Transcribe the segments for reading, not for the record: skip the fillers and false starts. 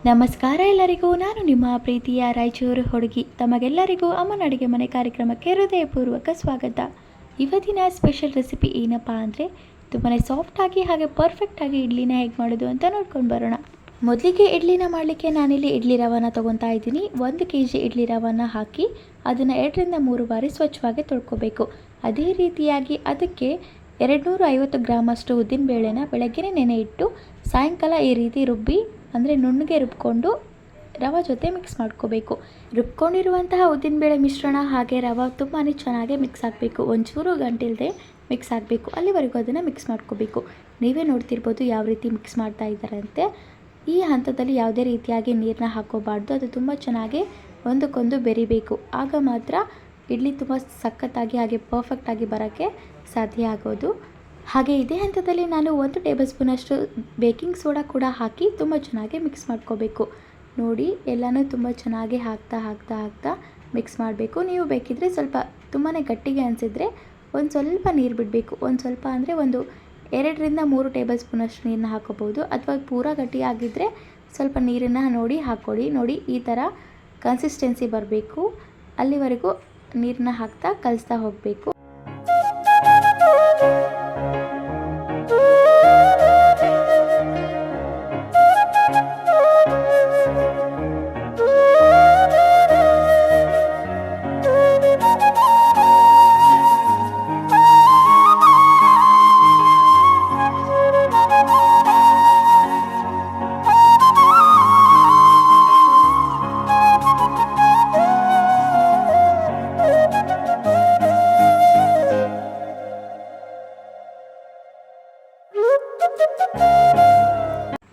ನಮಸ್ಕಾರ ಎಲ್ಲರಿಗೂ. ನಾನು ನಿಮ್ಮ ಪ್ರೀತಿಯ ರಾಯಚೂರು ಹುಡುಗಿ. ತಮಗೆಲ್ಲರಿಗೂ ಅಮ್ಮನ ಅಡುಗೆ ಮನೆ ಕಾರ್ಯಕ್ರಮಕ್ಕೆ ಹೃದಯಪೂರ್ವಕ ಸ್ವಾಗತ. ಇವತ್ತಿನ ಸ್ಪೆಷಲ್ ರೆಸಿಪಿ ಏನಪ್ಪ ಅಂದರೆ ತುಂಬಾ ಸಾಫ್ಟಾಗಿ ಹಾಗೆ ಪರ್ಫೆಕ್ಟಾಗಿ ಇಡ್ಲಿನ ಹೇಗೆ ಮಾಡೋದು ಅಂತ ನೋಡ್ಕೊಂಡು ಬರೋಣ. ಮೊದಲಿಗೆ ಇಡ್ಲಿನ ಮಾಡಲಿಕ್ಕೆ ನಾನಿಲ್ಲಿ ಇಡ್ಲಿ ರವಾನ ತೊಗೊತಾ ಇದ್ದೀನಿ. 1 kg ಇಡ್ಲಿ ರವಾನ ಹಾಕಿ ಅದನ್ನು 2 ರಿಂದ 3 ಬಾರಿ ಸ್ವಚ್ಛವಾಗಿ ತೊಳ್ಕೊಬೇಕು. ಅದೇ ರೀತಿಯಾಗಿ ಅದಕ್ಕೆ 250 ಗ್ರಾಮಷ್ಟು ಉದ್ದಿನಬೇಳೆನ ಬೆಳಗ್ಗೆ ನೆನೆ ಇಟ್ಟು ಸಾಯಂಕಾಲ ಈ ರೀತಿ ರುಬ್ಬಿ ಅಂದರೆ ನುಣ್ಣಗೆ ರುಬ್ಕೊಂಡು ರವೆ ಜೊತೆ ಮಿಕ್ಸ್ ಮಾಡ್ಕೋಬೇಕು. ರುಬ್ಕೊಂಡಿರುವಂತಹ ಉದ್ದಿನಬೇಳೆ ಮಿಶ್ರಣ ಹಾಗೆ ರವೆ ತುಂಬಾ ಚೆನ್ನಾಗಿ ಮಿಕ್ಸ್ ಆಗಬೇಕು. ಒಂಚೂರು ಗಂಟಿಲ್ಲದೆ ಮಿಕ್ಸ್ ಆಗಬೇಕು. ಅಲ್ಲಿವರೆಗೂ ಅದನ್ನು ಮಿಕ್ಸ್ ಮಾಡ್ಕೋಬೇಕು. ನೀವೇ ನೋಡ್ತಿರ್ಬೋದು ಯಾವ ರೀತಿ ಮಿಕ್ಸ್ ಮಾಡ್ತಾ ಇದ್ದಾರಂತೆ. ಈ ಹಂತದಲ್ಲಿ ಯಾವುದೇ ರೀತಿಯಾಗಿ ನೀರನ್ನ ಹಾಕೋಬಾರ್ದು. ಅದು ತುಂಬ ಚೆನ್ನಾಗಿ ಒಂದಕ್ಕೊಂದು ಬೆರಿಬೇಕು. ಆಗ ಮಾತ್ರ ಇಡ್ಲಿ ತುಂಬ ಸಖತ್ತಾಗಿ ಹಾಗೆ ಪರ್ಫೆಕ್ಟಾಗಿ ಬರೋಕ್ಕೆ ಸಾಧ್ಯ ಆಗೋದು. ಹಾಗೆ ಇದೇ ಹಂತದಲ್ಲಿ ನಾನು 1 ಟೇಬಲ್ ಸ್ಪೂನಷ್ಟು ಬೇಕಿಂಗ್ ಸೋಡಾ ಕೂಡ ಹಾಕಿ ತುಂಬ ಚೆನ್ನಾಗಿ ಮಿಕ್ಸ್ ಮಾಡ್ಕೋಬೇಕು. ನೋಡಿ ಎಲ್ಲನೂ ತುಂಬ ಚೆನ್ನಾಗಿ ಹಾಕ್ತಾ ಮಿಕ್ಸ್ ಮಾಡಬೇಕು. ನೀವು ಬೇಕಿದ್ದರೆ ಸ್ವಲ್ಪ ತುಂಬಾ ಗಟ್ಟಿಗೆ ಅನಿಸಿದರೆ ಒಂದು ಸ್ವಲ್ಪ ನೀರು ಬಿಡಬೇಕು. ಒಂದು ಸ್ವಲ್ಪ ಅಂದರೆ ಒಂದು 2 ರಿಂದ 3 ಟೇಬಲ್ ಸ್ಪೂನಷ್ಟು ನೀರನ್ನ ಹಾಕೋಬೋದು. ಅಥವಾ ಪೂರಾ ಗಟ್ಟಿಯಾಗಿದ್ದರೆ ಸ್ವಲ್ಪ ನೀರನ್ನು ನೋಡಿ ಹಾಕ್ಕೊಳ್ಳಿ. ನೋಡಿ ಈ ಥರ ಕನ್ಸಿಸ್ಟೆನ್ಸಿ ಬರಬೇಕು. ಅಲ್ಲಿವರೆಗೂ ನೀರನ್ನ ಹಾಕ್ತಾ ಕಲಿಸ್ತಾ ಹೋಗಬೇಕು.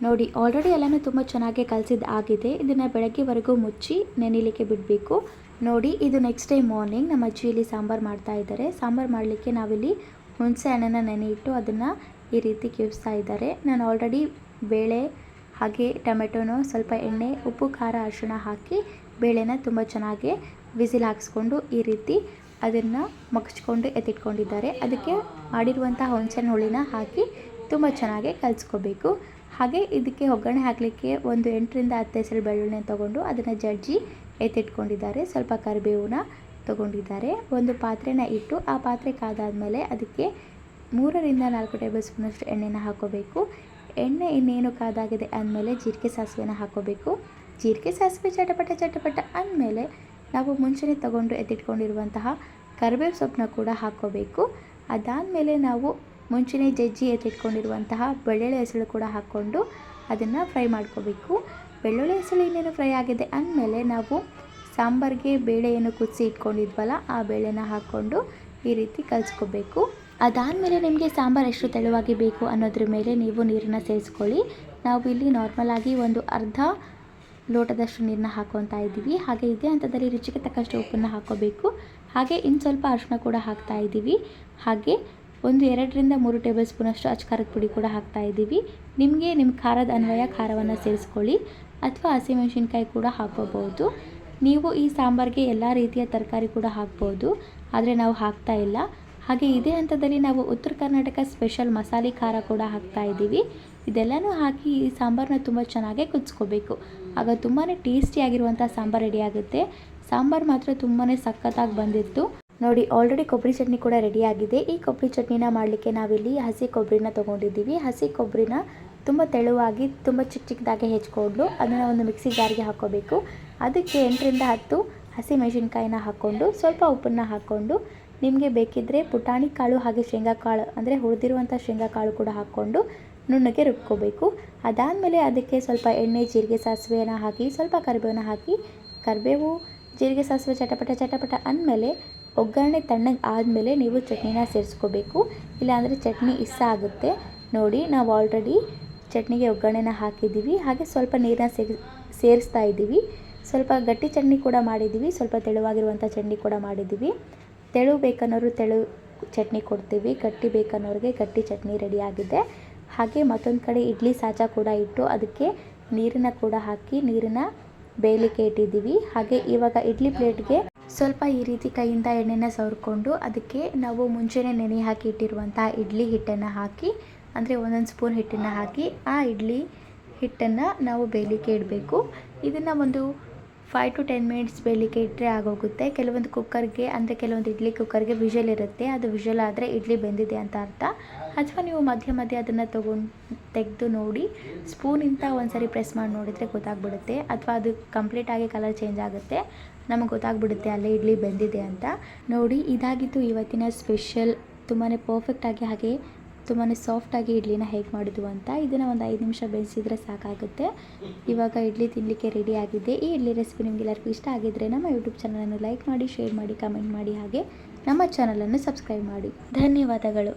ನೋಡಿ ಆಲ್ರೆಡಿ ಎಲ್ಲನೂ ತುಂಬ ಚೆನ್ನಾಗಿ ಕಲಸಿದ್ದಾಗಿದೆ. ಇದನ್ನು ಬೆಳಗ್ಗೆವರೆಗೂ ಮುಚ್ಚಿ ನೆನೆಯಲಿಕ್ಕೆ ಬಿಡಬೇಕು. ನೋಡಿ ಇದು ನೆಕ್ಸ್ಟ್ ಡೇ ಮಾರ್ನಿಂಗ್ ನಮ್ಮ ಅಜ್ಜಿ ಇಲ್ಲಿ ಸಾಂಬಾರು ಮಾಡ್ತಾ ಇದ್ದಾರೆ. ಸಾಂಬಾರು ಮಾಡಲಿಕ್ಕೆ ನಾವಿಲ್ಲಿ ಹುಣಸೆ ಹಣ್ಣನ್ನು ನೆನೆ ಇಟ್ಟು ಅದನ್ನು ಈ ರೀತಿ ಕಿವಿಸ್ತಾ ಇದ್ದಾರೆ. ನಾನು ಆಲ್ರೆಡಿ ಬೇಳೆ ಹಾಗೆ ಟೊಮೆಟೊನೋ ಸ್ವಲ್ಪ ಎಣ್ಣೆ ಉಪ್ಪು ಖಾರ ಅರಿಶಿಣ ಹಾಕಿ ಬೇಳೆನ ತುಂಬ ಚೆನ್ನಾಗಿ ವಿಸಿಲ್ ಹಾಕಿಸ್ಕೊಂಡು ಈ ರೀತಿ ಅದನ್ನು ಮಗಚ್ಕೊಂಡು ಎತ್ತಿಟ್ಕೊಂಡಿದ್ದಾರೆ. ಅದಕ್ಕೆ ಮಾಡಿರುವಂಥ ಹುಣಸೆ ಹುಳಿನ ಹಾಕಿ ತುಂಬ ಚೆನ್ನಾಗಿ ಕಲಿಸ್ಕೋಬೇಕು. ಹಾಗೆ ಇದಕ್ಕೆ ಒಗ್ಗರಣೆ ಹಾಕಲಿಕ್ಕೆ ಒಂದು 8 ರಿಂದ 10 ಹೆಸರು ಬೆಳ್ಳುಳ್ಳಿ ತೊಗೊಂಡು ಅದನ್ನು ಜಜ್ಜಿ ಎತ್ತಿಟ್ಕೊಂಡಿದ್ದಾರೆ. ಸ್ವಲ್ಪ ಕರಿಬೇವನ್ನ ತೊಗೊಂಡಿದ್ದಾರೆ. ಒಂದು ಪಾತ್ರೆನ ಇಟ್ಟು ಆ ಪಾತ್ರೆ ಕಾದಾದಮೇಲೆ ಅದಕ್ಕೆ 3 ರಿಂದ 4 ಟೇಬಲ್ ಸ್ಪೂನಷ್ಟು ಎಣ್ಣೆನ ಹಾಕೋಬೇಕು. ಎಣ್ಣೆ ಇನ್ನೇನು ಕಾದಾಗಿದೆ ಅಂದಮೇಲೆ ಜೀರಿಗೆ ಸಾಸಿವೆನ ಹಾಕೋಬೇಕು. ಜೀರಿಗೆ ಸಾಸಿವೆ ಚಟಪಟ ಅಂದಮೇಲೆ ನಾವು ಮುಂಚೆನೇ ತೊಗೊಂಡು ಎತ್ತಿಟ್ಕೊಂಡಿರುವಂತಹ ಕರಿಬೇವು ಸೊಪ್ಪನ್ನ ಕೂಡ ಹಾಕ್ಕೋಬೇಕು. ಅದಾದಮೇಲೆ ನಾವು ಮುಂಚೆನೇ ಜಜ್ಜಿ ಎತ್ತಿಟ್ಕೊಂಡಿರುವಂತಹ ಬೆಳ್ಳುಳ್ಳಿ ಹೆಸರು ಕೂಡ ಹಾಕ್ಕೊಂಡು ಅದನ್ನು ಫ್ರೈ ಮಾಡ್ಕೋಬೇಕು. ಬೆಳ್ಳುಳ್ಳಿ ಹೆಸರು ಇನ್ನೇನು ಫ್ರೈ ಆಗಿದೆ ಅಂದಮೇಲೆ ನಾವು ಸಾಂಬಾರಿಗೆ ಬೇಳೆ ಏನು ಕುದಿಸಿ ಇಟ್ಕೊಂಡಿದ್ವಲ್ಲ ಆ ಬೇಳೆನ ಹಾಕ್ಕೊಂಡು ಈ ರೀತಿ ಕಲಿಸ್ಕೋಬೇಕು. ಅದಾದಮೇಲೆ ನಿಮಗೆ ಸಾಂಬಾರು ಎಷ್ಟು ತೆಳುವಾಗಿ ಬೇಕು ಅನ್ನೋದ್ರ ಮೇಲೆ ನೀವು ನೀರನ್ನು ಸೇರಿಸ್ಕೊಳ್ಳಿ. ನಾವು ಇಲ್ಲಿ ನಾರ್ಮಲಾಗಿ ಒಂದು ಅರ್ಧ ಲೋಟದಷ್ಟು ನೀರನ್ನ ಹಾಕ್ಕೊತಾ ಇದ್ದೀವಿ. ಹಾಗೆ ಇದೇ ಹಂತದಲ್ಲಿ ರುಚಿಗೆ ತಕ್ಕಷ್ಟು ಉಪ್ಪನ್ನು ಹಾಕ್ಕೋಬೇಕು. ಹಾಗೆ ಇನ್ನು ಸ್ವಲ್ಪ ಅರಿಶಿನ ಕೂಡ ಹಾಕ್ತಾ ಇದ್ದೀವಿ. ಹಾಗೆ ಒಂದು 2 ರಿಂದ 3 ಟೇಬಲ್ ಸ್ಪೂನಷ್ಟು ಅಚ್ಕಾರದ ಪುಡಿ ಕೂಡ ಹಾಕ್ತಾ ಇದ್ದೀವಿ. ನಿಮಗೆ ನಿಮ್ಮ ಖಾರದ ಅನ್ವಯ ಖಾರವನ್ನು ಸೇರಿಸ್ಕೊಳ್ಳಿ ಅಥವಾ ಹಸಿಮೆಣಸಿನ್ಕಾಯಿ ಕೂಡ ಹಾಕ್ಕೋಬೋದು. ನೀವು ಈ ಸಾಂಬಾರಿಗೆ ಎಲ್ಲ ರೀತಿಯ ತರಕಾರಿ ಕೂಡ ಹಾಕ್ಬೋದು, ಆದರೆ ನಾವು ಹಾಕ್ತಾ ಇಲ್ಲ. ಹಾಗೆ ಇದೇ ಹಂತದಲ್ಲಿ ನಾವು ಉತ್ತರ ಕರ್ನಾಟಕ ಸ್ಪೆಷಲ್ ಮಸಾಲೆ ಖಾರ ಕೂಡ ಹಾಕ್ತಾ ಇದ್ದೀವಿ. ಇದೆಲ್ಲನೂ ಹಾಕಿ ಈ ಸಾಂಬಾರನ್ನ ತುಂಬ ಚೆನ್ನಾಗಿ ಕುದಿಸ್ಕೋಬೇಕು. ಆಗ ತುಂಬಾ ಟೇಸ್ಟಿಯಾಗಿರುವಂಥ ಸಾಂಬಾರು ರೆಡಿ ಆಗುತ್ತೆ. ಸಾಂಬಾರು ಮಾತ್ರ ತುಂಬಾ ಸಖತ್ತಾಗಿ ಬಂದಿತ್ತು. ನೋಡಿ ಆಲ್ರೆಡಿ ಕೊಬ್ಬರಿ ಚಟ್ನಿ ಕೂಡ ರೆಡಿಯಾಗಿದೆ. ಈ ಕೊಬ್ಬರಿ ಚಟ್ನಿನ ಮಾಡಲಿಕ್ಕೆ ನಾವಿಲ್ಲಿ ಹಸಿ ಕೊಬ್ಬರಿನ ತೊಗೊಂಡಿದ್ದೀವಿ. ಹಸಿ ಕೊಬ್ಬರಿನ ತುಂಬ ತೆಳುವಾಗಿ ತುಂಬ ಚಿಕ್ಕದಾಗಿ ಹೆಚ್ಕೊಂಡು ಅದನ್ನು ಒಂದು ಮಿಕ್ಸಿ ಜಾರ್ಗೆ ಹಾಕ್ಕೋಬೇಕು. ಅದಕ್ಕೆ 8 ರಿಂದ 10 ಹಸಿ ಮೆಣಸಿನ್ಕಾಯಿನ ಹಾಕ್ಕೊಂಡು ಸ್ವಲ್ಪ ಉಪ್ಪನ್ನು ಹಾಕ್ಕೊಂಡು ನಿಮಗೆ ಬೇಕಿದ್ದರೆ ಪುಟಾಣಿ ಕಾಳು ಹಾಗೆ ಶೇಂಗಾ ಕಾಳು ಅಂದರೆ ಹುರಿದಿರುವಂಥ ಶೇಂಗಾ ಕಾಳು ಕೂಡ ಹಾಕ್ಕೊಂಡು ನುಣ್ಣಗೆ ರುಬ್ಕೋಬೇಕು. ಅದಾದಮೇಲೆ ಅದಕ್ಕೆ ಸ್ವಲ್ಪ ಎಣ್ಣೆ ಜೀರಿಗೆ ಸಾಸಿವೆನ ಹಾಕಿ ಸ್ವಲ್ಪ ಕರಿಬೇವನ್ನ ಹಾಕಿ ಕರಿಬೇವು ಜೀರಿಗೆ ಸಾಸಿವೆ ಚಟಪಟ ಅಂದಮೇಲೆ ಒಗ್ಗರಣೆ ತಣ್ಣಗೆ ಆದಮೇಲೆ ನೀವು ಚಟ್ನಿನ ಸೇರಿಸ್ಕೋಬೇಕು. ಇಲ್ಲಾಂದರೆ ಚಟ್ನಿ ಇಷ್ಟ ಆಗುತ್ತೆ. ನೋಡಿ ನಾವು ಆಲ್ರೆಡಿ ಚಟ್ನಿಗೆ ಒಗ್ಗರಣೆನ ಹಾಕಿದ್ದೀವಿ. ಹಾಗೆ ಸ್ವಲ್ಪ ನೀರನ್ನ ಸೇರಿಸ್ತಾ ಇದ್ದೀವಿ. ಸ್ವಲ್ಪ ಗಟ್ಟಿ ಚಟ್ನಿ ಕೂಡ ಮಾಡಿದ್ದೀವಿ, ಸ್ವಲ್ಪ ತೆಳುವಾಗಿರುವಂಥ ಚಟ್ನಿ ಕೂಡ ಮಾಡಿದ್ದೀವಿ. ತೆಳು ಬೇಕನ್ನೋರು ತೆಳು ಚಟ್ನಿ ಕೊಡ್ತೀವಿ, ಗಟ್ಟಿ ಬೇಕನ್ನೋರಿಗೆ ಗಟ್ಟಿ ಚಟ್ನಿ ರೆಡಿಯಾಗಿದೆ. ಹಾಗೆ ಮತ್ತೊಂದು ಕಡೆ ಇಡ್ಲಿ ಸಾಚ ಕೂಡ ಇಟ್ಟು ಅದಕ್ಕೆ ನೀರನ್ನು ಕೂಡ ಹಾಕಿ ನೀರನ್ನು ಬೇಯಲಿಕ್ಕೆ ಇಟ್ಟಿದ್ದೀವಿ. ಹಾಗೆ ಇವಾಗ ಇಡ್ಲಿ ಪ್ಲೇಟ್ಗೆ ಸ್ವಲ್ಪ ಈ ರೀತಿ ಕೈಯಿಂದ ಎಣ್ಣೆನ ಸವರ್ಕೊಂಡು ಅದಕ್ಕೆ ನಾವು ಮುಂಚೆನೇ ನೆನೆ ಹಾಕಿ ಇಟ್ಟಿರುವಂಥ ಇಡ್ಲಿ ಹಿಟ್ಟನ್ನು ಹಾಕಿ ಅಂದರೆ 1 ಸ್ಪೂನ್ ಹಿಟ್ಟನ್ನು ಹಾಕಿ ಆ ಇಡ್ಲಿ ಹಿಟ್ಟನ್ನು ನಾವು ಬೇಯಲಿಕ್ಕೆ ಇಡಬೇಕು. ಇದನ್ನು ಒಂದು 5 to 10 ಮಿನಿಟ್ಸ್ ಬೇಯಲಿಕ್ಕೆ ಇಟ್ಟರೆ ಆಗೋಗುತ್ತೆ. ಕೆಲವೊಂದು ಕುಕ್ಕರ್ಗೆ ಅಂದರೆ ಕೆಲವೊಂದು ಇಡ್ಲಿ ಕುಕ್ಕರ್ಗೆ ವಿಷಲ್ ಇರುತ್ತೆ. ಅದು ವಿಷಲ್ ಆದರೆ ಇಡ್ಲಿ ಬೆಂದಿದೆ ಅಂತ ಅರ್ಥ. ಅಥವಾ ನೀವು ಮಧ್ಯ ಮಧ್ಯೆ ಅದನ್ನು ತೆಗೆದು ನೋಡಿ, ಸ್ಪೂನಿಂದ ಒಂದು ಸರಿ ಪ್ರೆಸ್ ಮಾಡಿ ನೋಡಿದರೆ ಗೊತ್ತಾಗ್ಬಿಡುತ್ತೆ. ಅಥವಾ ಅದು ಕಂಪ್ಲೀಟಾಗಿ ಕಲರ್ ಚೇಂಜ್ ಆಗುತ್ತೆ, ನಮಗೆ ಗೊತ್ತಾಗ್ಬಿಡುತ್ತೆ ಅಲ್ಲೇ ಇಡ್ಲಿ ಬೆಂದಿದೆ ಅಂತ. ನೋಡಿ, ಇದಾಗಿತ್ತು ಇವತ್ತಿನ ಸ್ಪೆಷಲ್. ತುಂಬಾ ಪರ್ಫೆಕ್ಟಾಗಿ ಹಾಗೆ ತುಂಬಾ ಸಾಫ್ಟಾಗಿ ಇಡ್ಲಿನ ಹೇಗೆ ಮಾಡೋದು ಅಂತ. ಇದನ್ನು ಒಂದು 5 ನಿಮಿಷ ಬೇಯಿಸಿದರೆ ಸಾಕಾಗುತ್ತೆ. ಇವಾಗ ಇಡ್ಲಿ ತಿನ್ನಲಿಕ್ಕೆ ರೆಡಿ ಆಗಿದೆ. ಈ ಇಡ್ಲಿ ರೆಸಿಪಿ ನಿಮಗೆಲ್ಲರಿಗೂ ಇಷ್ಟ ಆಗಿದ್ದರೆ ನಮ್ಮ ಯೂಟ್ಯೂಬ್ ಚಾನಲನ್ನು ಲೈಕ್ ಮಾಡಿ, ಶೇರ್ ಮಾಡಿ, ಕಮೆಂಟ್ ಮಾಡಿ, ಹಾಗೆ ನಮ್ಮ ಚಾನಲನ್ನು ಸಬ್ಸ್ಕ್ರೈಬ್ ಮಾಡಿ. ಧನ್ಯವಾದಗಳು.